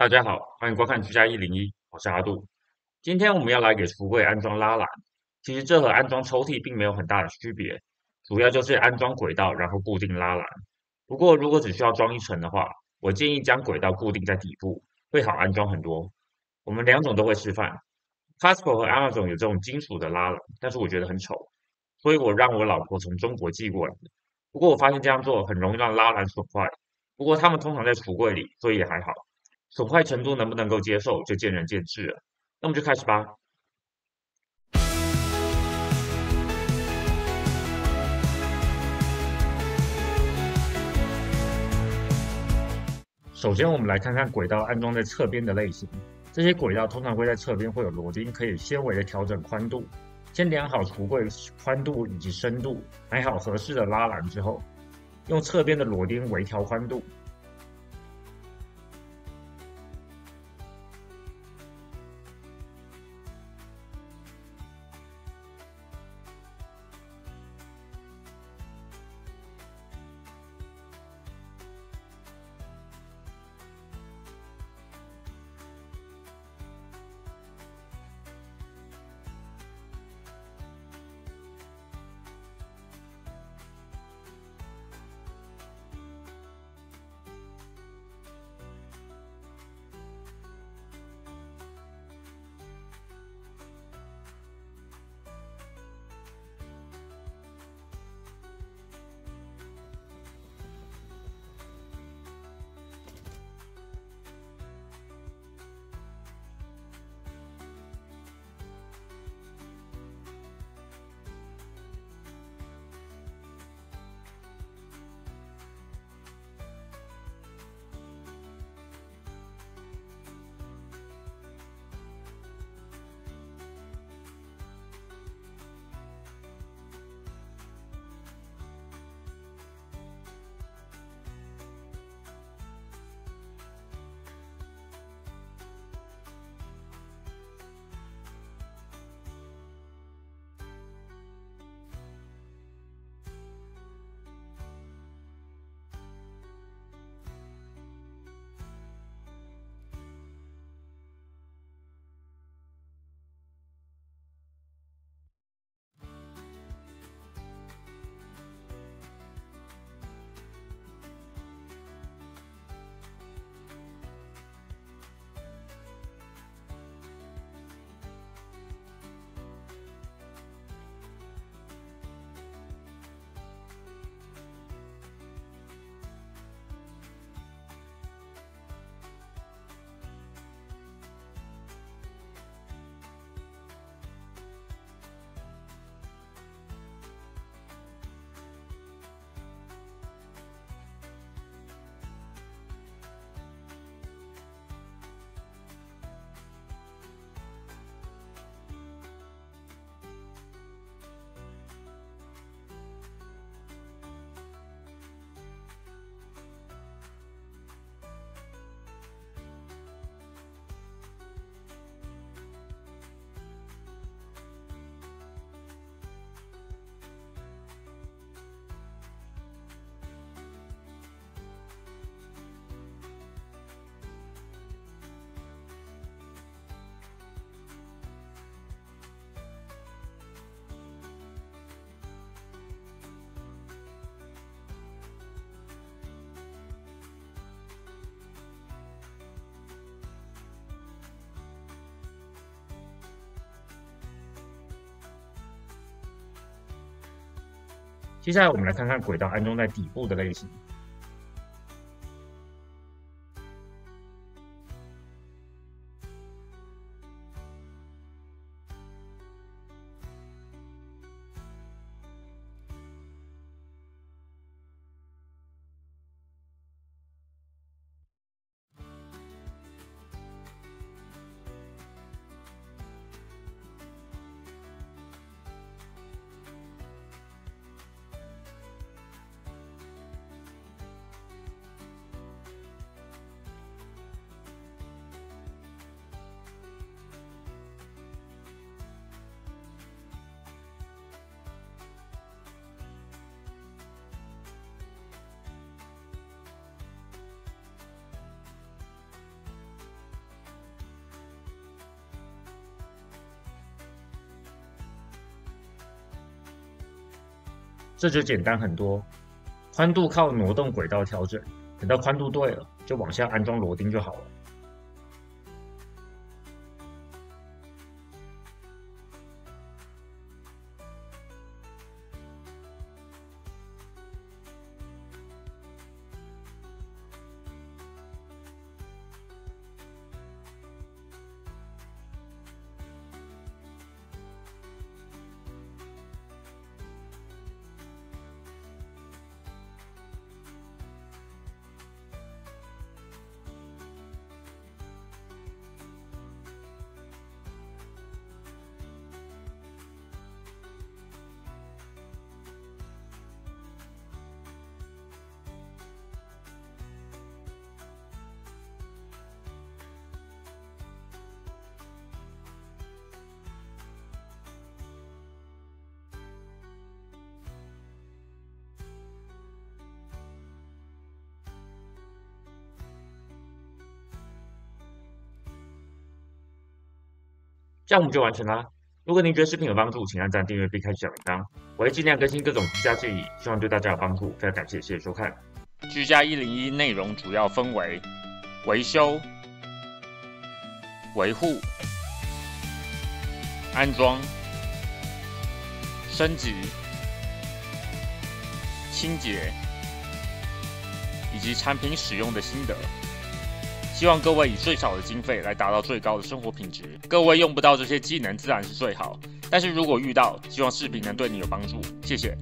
大家好，歡迎觀看居家101，我是阿杜。今天我們要來給櫥櫃安裝拉籃。其實這和安裝抽屜並沒有很大的區別，主要就是安裝軌道，然後固定拉籃。不過如果只需要裝一層的話，我建議將軌道固定在底部，會好安裝很多。我們兩種都會示範。Costco 和 Amazon 有這種金屬的拉籃，但是我覺得很醜，所以我讓我老婆從中國寄過來的。不過我發現這樣做很容易讓拉籃損壞，不過它們通常在櫥櫃裡，所以也還好。損壞程度能不能夠接受，就見仁見智了。那我們就開始吧。首先，我們來看看軌道安裝在側邊的類型。這些軌道通常會在側邊會有螺釘，可以纖維的調整寬度。先量好櫥櫃寬度以及深度，買好合適的拉籃之後，用側邊的螺釘微調寬度。接下來我們來看看軌道安裝在底部的類型。這就簡單很多，寬度靠挪動軌道調整，等到寬度對了，就往下安裝螺釘就好了。這樣我們就完成啦。如果您覺得視頻有幫助，請按讚、訂閱並開啟小鈴鐺。我會盡量更新各種居家建議，希望對大家有幫助。非常感謝，謝謝收看。居家101內容主要分為維修、維護、安裝、升級、清潔以及產品使用的心得。希望各位以最少的經費來達到最高的生活品質。各位用不到這些技能自然是最好，但是如果遇到，希望視頻能對你有幫助。謝謝。